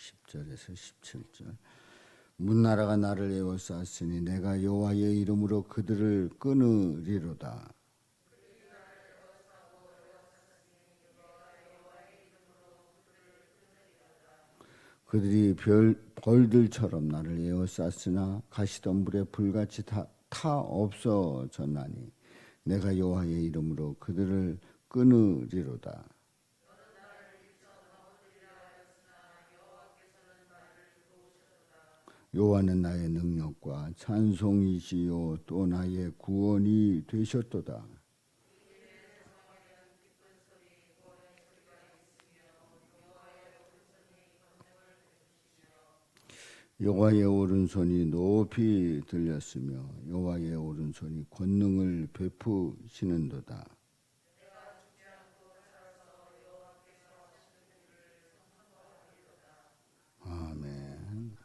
10절에서 17절. 문나라가 나를 에워쌌으니 내가 여호와의 이름으로 그들을 끊으리로다. 그들이 벌들처럼 나를 에워쌌으나 가시덤불에 불같이 타 없어졌나니 내가 여호와의 이름으로 그들을 끊으리로다. 여호와는 나의 능력과 찬송이시요 또 나의 구원이 되셨도다. 여호와의 오른손이 높이 들렸으며 여호와의 오른손이 권능을 베푸시는도다. 아멘.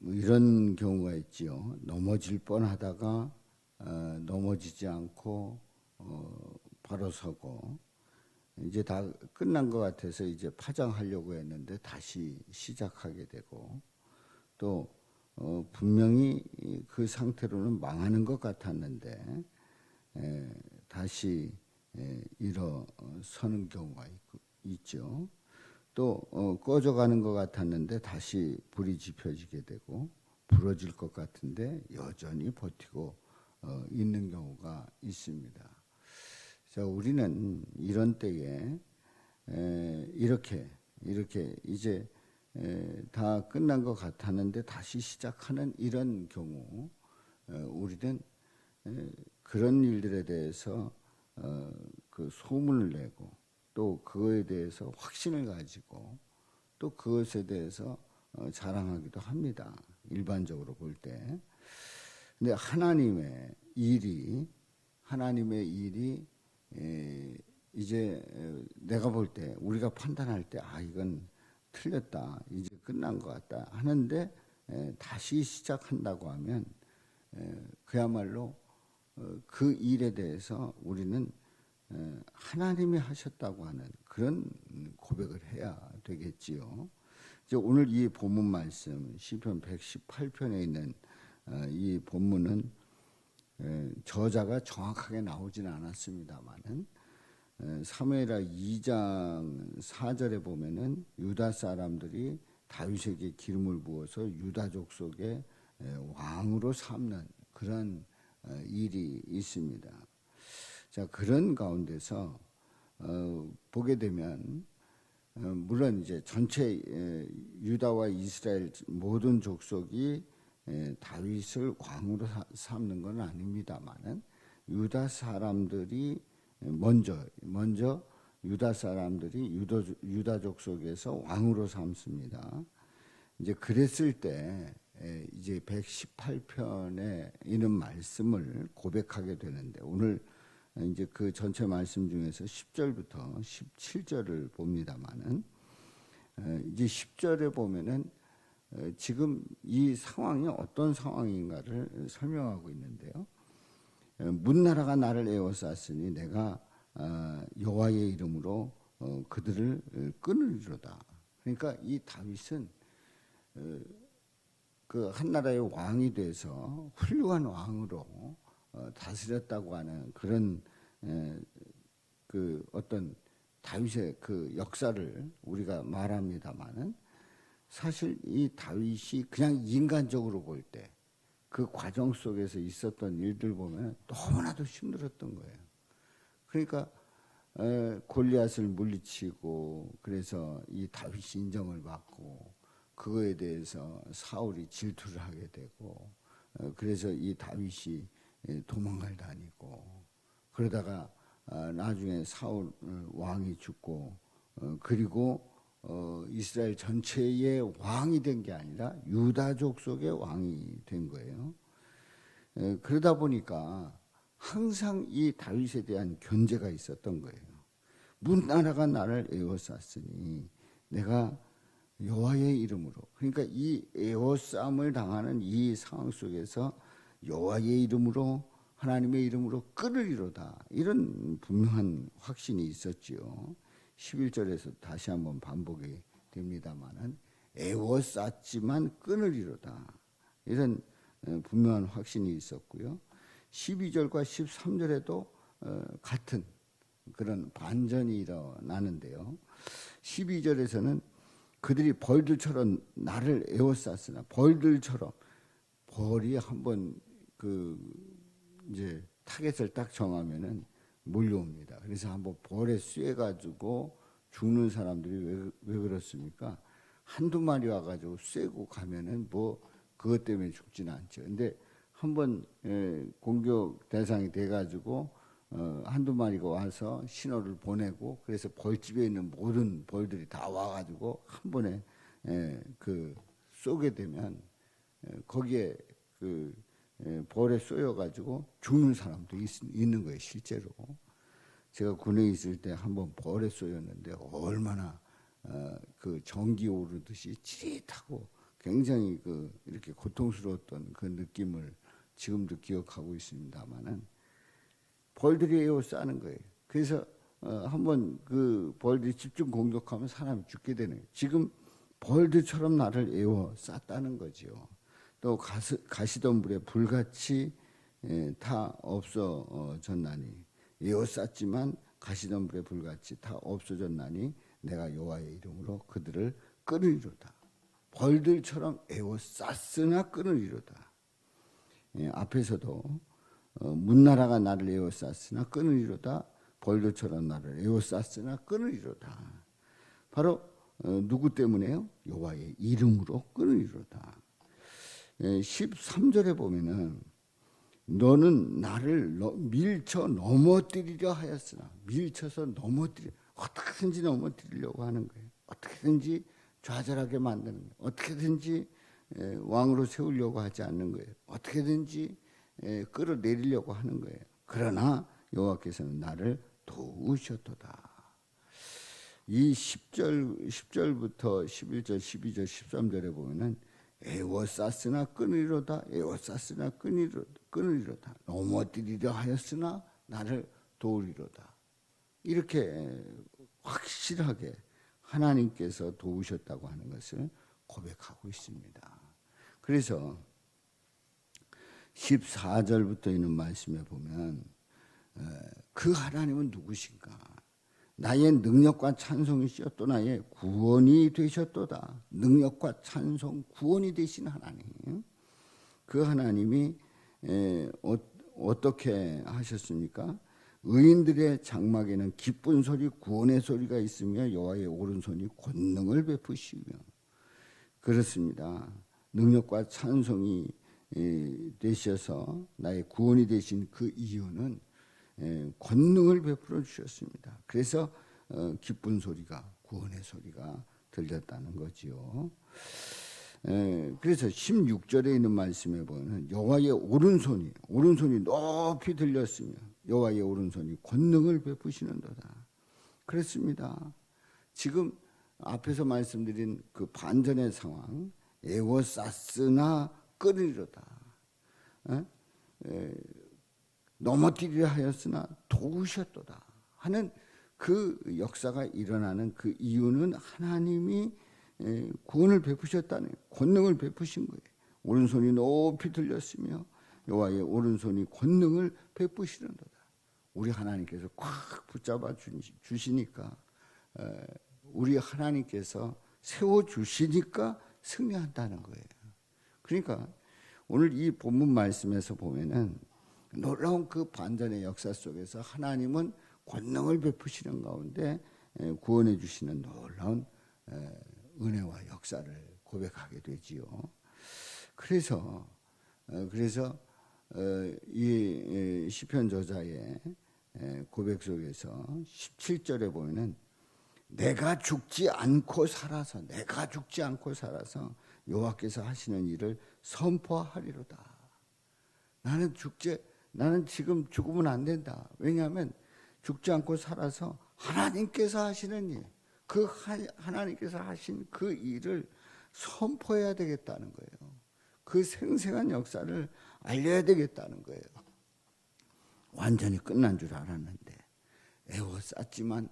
이런 경우가 있지요. 넘어질 뻔하다가 넘어지지 않고 바로 서고 이제 다 끝난 것 같아서 이제 파장하려고 했는데 다시 시작하게 되고 또 분명히 그 상태로는 망하는 것 같았는데 다시 일어서는 경우가 있죠. 또 꺼져가는 것 같았는데 다시 불이 지펴지게 되고 부러질 것 같은데 여전히 버티고 있는 경우가 있습니다. 자, 우리는 이런 때에 이렇게 이제 다 끝난 것 같았는데 다시 시작하는 이런 경우 우리는 그런 일들에 대해서 그 소문을 내고 또 그거에 대해서 확신을 가지고 또 그것에 대해서 자랑하기도 합니다. 일반적으로 볼 때. 근데 하나님의 일이 이제 내가 볼 때 우리가 판단할 때 이건 틀렸다 이제 끝난 것 같다 하는데 다시 시작한다고 하면 그야말로 그 일에 대해서 우리는 하나님이 하셨다고 하는 그런 고백을 해야 되겠지요. 이제 오늘 이 본문 말씀 시편 118편에 있는 이 본문은 저자가 정확하게 나오지는 않았습니다만은 사무엘하 2장 4절에 보면은 유다 사람들이 다윗에게 기름을 부어서 유다 족속의 왕으로 삼는 그런 일이 있습니다. 자, 그런 가운데서 보게 되면 물론 이제 전체 유다와 이스라엘 모든 족속이 다윗을 왕으로 삼는 건 아닙니다만은 유다 사람들이 먼저 유다 사람들이 유다족 속에서 왕으로 삼습니다. 이제 그랬을 때 이제 118편에 있는 말씀을 고백하게 되는데 오늘 이제 그 전체 말씀 중에서 10절부터 17절을 봅니다만은 이제 10절에 보면은 지금 이 상황이 어떤 상황인가를 설명하고 있는데요. 문나라가 나를 에워쌌으니 내가 여호와의 이름으로 그들을 끊으리로다. 그러니까 이 다윗은 그 한 나라의 왕이 돼서 훌륭한 왕으로 다스렸다고 하는 그런 그 어떤 다윗의 그 역사를 우리가 말합니다만은 사실 이 다윗이 그냥 인간적으로 볼 때 그 과정 속에서 있었던 일들 보면 너무나도 힘들었던 거예요. 그러니까 골리앗을 물리치고 그래서 이 다윗이 인정을 받고 그거에 대해서 사울이 질투를 하게 되고 그래서 이 다윗이 도망을 다니고 그러다가 나중에 사울 왕이 죽고 그리고 이스라엘 전체의 왕이 된 게 아니라 유다족 속의 왕이 된 거예요. 그러다 보니까 항상 이 다윗에 대한 견제가 있었던 거예요. 문나라가 나를 에워쌌으니 내가 여호와의 이름으로, 그러니까 이 에워싸움을 당하는 이 상황 속에서 여호와의 이름으로 하나님의 이름으로 끊으리로다 이런 분명한 확신이 있었지요. 11절에서 다시 한번 반복이 됩니다마는 애워쌌지만 끊으리로다. 이런 분명한 확신이 있었고요. 12절과 13절에도 같은 그런 반전이 일어나는데요. 12절에서는 그들이 벌들처럼 나를 에워쌌으나 벌들처럼 벌이 한번 이제 타겟을 딱 정하면은 몰려옵니다. 그래서 한번 벌에 쐬가지고 죽는 사람들이 왜 그렇습니까? 한두 마리 와가지고 쐬고 가면은 뭐 그것 때문에 죽지는 않죠. 근데 한번 공격 대상이 돼가지고 한두 마리가 와서 신호를 보내고 그래서 벌집에 있는 모든 벌들이 다 와가지고 한 번에 쏘게 되면 거기에 벌에 쏘여가지고 죽는 사람도 있는 거예요. 실제로 제가 군에 있을 때 한번 벌에 쏘였는데 얼마나 전기 오르듯이 찌릿하고 굉장히 이렇게 고통스러웠던 그 느낌을 지금도 기억하고 있습니다만은 벌들이 에워싸는 거예요. 그래서 한번 벌들이 집중 공격하면 사람이 죽게 되는 거예요. 지금 벌들처럼 나를 에워쌌다는 거죠. 또 가시덤불에 불같이 다 없어졌나니 에워쌌지만 가시덤불에 불같이 다 없어졌나니 내가 여호와의 이름으로 그들을 끊으리로다. 벌들처럼 에워쌌으나 끊으리로다. 앞에서도 문나라가 나를 에워쌌으나 끊으리로다. 벌들처럼 나를 에워쌌으나 끊으리로다. 바로 누구 때문에요? 여호와의 이름으로 끊으리로다. 13절에 보면은 너는 나를 밀쳐 넘어뜨리려 하였으나 밀쳐서 어떻게든지 넘어뜨리려고 하는 거예요. 어떻게든지 좌절하게 만드는 거예요. 어떻게든지 왕으로 세우려고 하지 않는 거예요. 어떻게든지 끌어내리려고 하는 거예요. 그러나 여호와께서는 나를 도우셨도다. 이 10절부터 11절, 12절, 13절에 보면은 애워쌌으나 끊으리로다. 애워쌌으나 끊으리로다. 넘어뜨리려 하였으나 나를 도우리로다. 이렇게 확실하게 하나님께서 도우셨다고 하는 것을 고백하고 있습니다. 그래서 14절부터 있는 말씀에 보면 그 하나님은 누구신가? 나의 능력과 찬송이시여 또 나의 구원이 되셨도다. 능력과 찬송, 구원이 되신 하나님. 그 하나님이 어떻게 하셨습니까? 의인들의 장막에는 기쁜 소리, 구원의 소리가 있으며 여호와의 오른손이 권능을 베푸시며. 그렇습니다. 능력과 찬송이 되셔서 나의 구원이 되신 그 이유는 권능을 베풀어 주셨습니다. 그래서 기쁜 소리가, 구원의 소리가 들렸다는 거지요. 그래서 16절에 있는 말씀에 보면 여호와의 오른손이 높이 들렸으며 여호와의 오른손이 권능을 베푸시는도다. 그렇습니다. 지금 앞에서 말씀드린 그 반전의 상황, 에워쌌으나 끊으리로다. 넘어뜨리려 하였으나 도우셨도다 하는 그 역사가 일어나는 그 이유는 하나님이 구원을 베푸셨다는, 권능을 베푸신 거예요. 오른손이 높이 들렸으며 여호와의 오른손이 권능을 베푸시는도다. 우리 하나님께서 꽉 붙잡아 주시니까, 우리 하나님께서 세워주시니까 승리한다는 거예요. 그러니까 오늘 이 본문 말씀에서 보면은 놀라운 그 반전의 역사 속에서 하나님은 권능을 베푸시는 가운데 구원해 주시는 놀라운 은혜와 역사를 고백하게 되지요. 그래서 이 시편 저자의 고백 속에서 17절에 보면은 내가 죽지 않고 살아서 여호와께서 하시는 일을 선포하리로다. 나는 지금 죽으면 안 된다. 왜냐하면 죽지 않고 살아서 하나님께서 하시는 일, 하나님께서 하신 그 일을 선포해야 되겠다는 거예요. 그 생생한 역사를 알려야 되겠다는 거예요. 완전히 끝난 줄 알았는데 애워쌌지만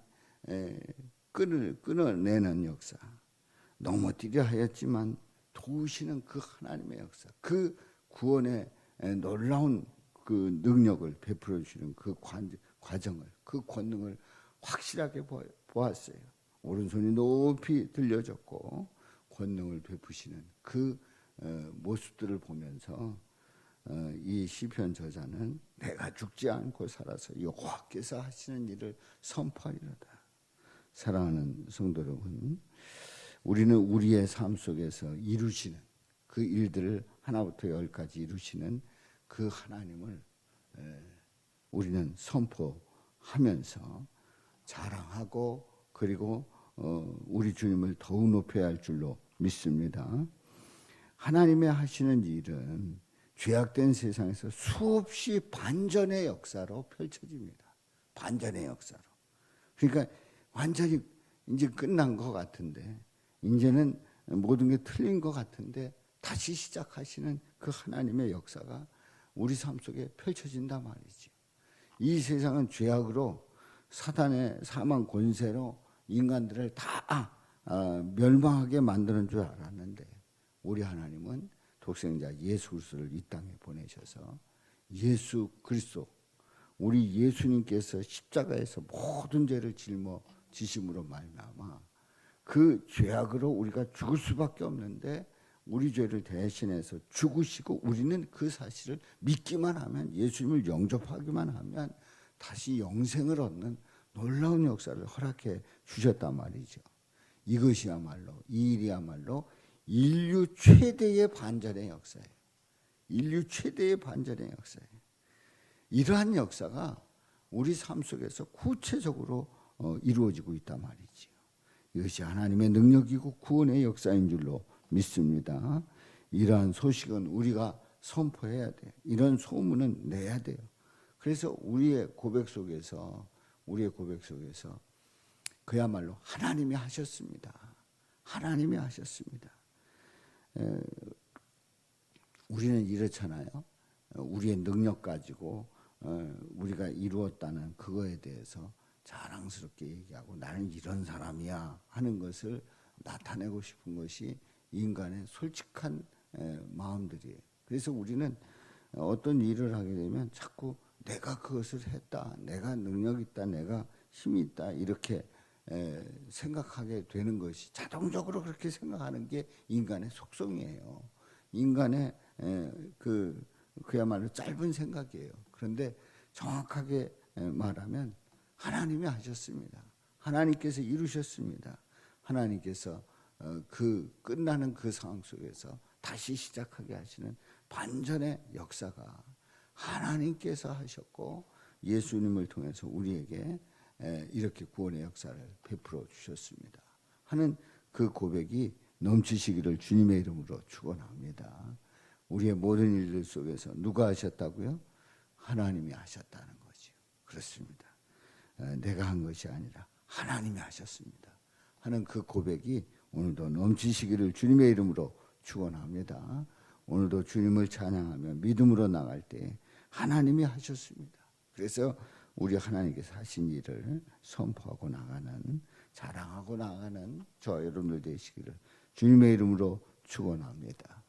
끊어내는 역사, 넘어뜨려 하였지만 도우시는 그 하나님의 역사, 그 구원의 놀라운 그 능력을 베풀어 주시는 그 과정을, 그 권능을 확실하게 보았어요. 오른손이 높이 들려졌고 권능을 베푸시는 그 모습들을 보면서 이 시편 저자는 내가 죽지 않고 살아서 여호와께서 하시는 일을 선포하리로다. 사랑하는 성도 여러분, 우리는 우리의 삶 속에서 이루시는 그 일들을 하나부터 열까지 이루시는 그 하나님을 우리는 선포하면서 자랑하고, 그리고 우리 주님을 더욱 높여야 할 줄로 믿습니다. 하나님의 하시는 일은 죄악된 세상에서 수없이 반전의 역사로 펼쳐집니다. 반전의 역사로. 그러니까 완전히 이제 끝난 것 같은데, 이제는 모든 게 틀린 것 같은데 다시 시작하시는 그 하나님의 역사가 우리 삶 속에 펼쳐진단 말이죠. 이 세상은 죄악으로, 사단의 사망 권세로 인간들을 다 멸망하게 만드는 줄 알았는데, 우리 하나님은 독생자 예수 그리스도를 이 땅에 보내셔서 예수 그리스도, 우리 예수님께서 십자가에서 모든 죄를 짊어지심으로 말미암아 그 죄악으로 우리가 죽을 수밖에 없는데, 우리 죄를 대신해서 죽으시고 우리는 그 사실을 믿기만 하면, 예수님을 영접하기만 하면 다시 영생을 얻는 놀라운 역사를 허락해 주셨단 말이죠. 이것이야말로, 이 일이야말로 인류 최대의 반전의 역사예요. 인류 최대의 반전의 역사예요. 이러한 역사가 우리 삶 속에서 구체적으로 이루어지고 있단 말이지요. 이것이 하나님의 능력이고 구원의 역사인 줄로 믿습니다. 이러한 소식은 우리가 선포해야 돼요. 이런 소문은 내야 돼요. 그래서 우리의 고백 속에서 그야말로 하나님이 하셨습니다. 하나님이 하셨습니다. 우리는 이렇잖아요. 우리의 능력 가지고 우리가 이루었다는 그거에 대해서 자랑스럽게 얘기하고 나는 이런 사람이야 하는 것을 나타내고 싶은 것이 인간의 솔직한 마음들이에요. 그래서 우리는 어떤 일을 하게 되면 자꾸 내가 그것을 했다, 내가 능력 있다, 내가 힘이 있다, 이렇게 생각하게 되는 것이, 자동적으로 그렇게 생각하는 게 인간의 속성이에요. 인간의 그야말로 짧은 생각이에요. 그런데 정확하게 말하면 하나님이 하셨습니다. 하나님께서 이루셨습니다. 하나님께서 그 끝나는 그 상황 속에서 다시 시작하게 하시는 반전의 역사가 하나님께서 하셨고, 예수님을 통해서 우리에게 이렇게 구원의 역사를 베풀어 주셨습니다 하는 그 고백이 넘치시기를 주님의 이름으로 축원합니다. 우리의 모든 일들 속에서 누가 하셨다고요? 하나님이 하셨다는 거죠. 그렇습니다. 내가 한 것이 아니라 하나님이 하셨습니다 하는 그 고백이 오늘도 넘치시기를 주님의 이름으로 축원합니다. 오늘도 주님을 찬양하며 믿음으로 나갈 때 하나님이 하셨습니다. 그래서 우리 하나님께서 하신 일을 선포하고 나가는, 자랑하고 나가는 저 여러분들 되시기를 주님의 이름으로 축원합니다.